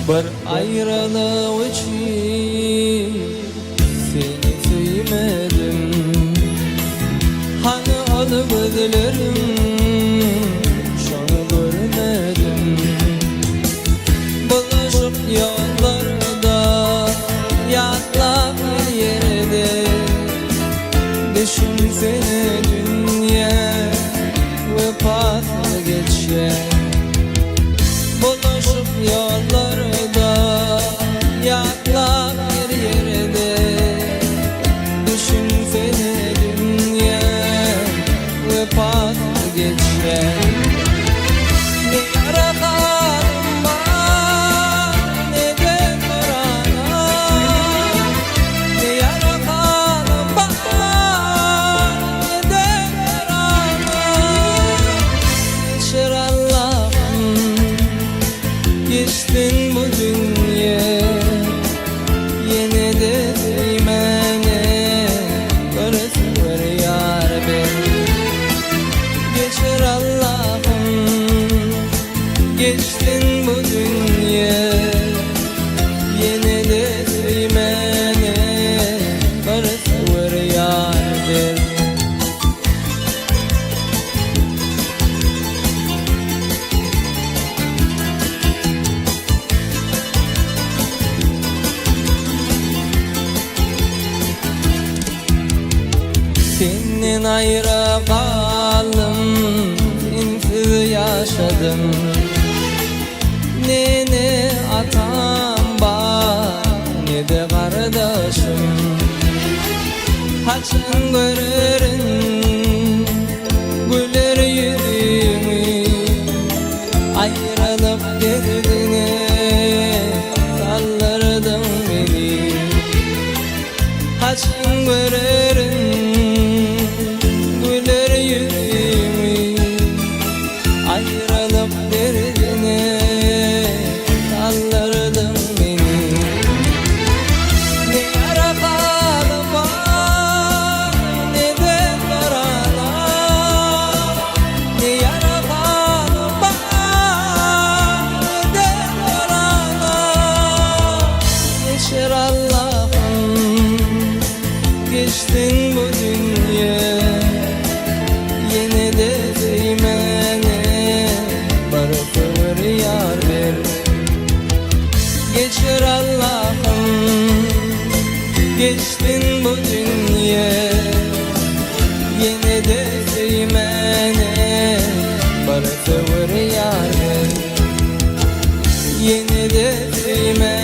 Bir ayrılık için seni sevmedim. Hani alı gözlerim şonu görmedim. Buluşup yollarda yatlak bir yerde düşünsene dünya ve paslı geçer. Buluşup yollarda yatlak bir yerde düşünsene dünya ve paslı geçer. Ne yara kalım var ne de korana, ne yara kalım var ne de korana. Geçer Allah'ım, geçtin bu dünya, yine de değmene barısı var yar ben. Geçer Allah'ım, geçtin bu dünya, yine de değmene barısı var yar ben. Senin ayrı kaldım, sensiz yaşadım. Ne atam var ne de kardeşim. Haçın görürün güler yüzümü, ayrılık derdine sallardın beni. Haçın görürün güler yüzümü, ayrılık derdine sallardın beni. Ne yara kalım var ne de korana, ne yara kalım var ne de korana. Geçer Allah'ım, geçtin bu dünya, yine de değmene barısı var yar ver. Geçer Allah'ım, geçtin bu dünya, yine de değmene barısı var yar ver. Yine de değmene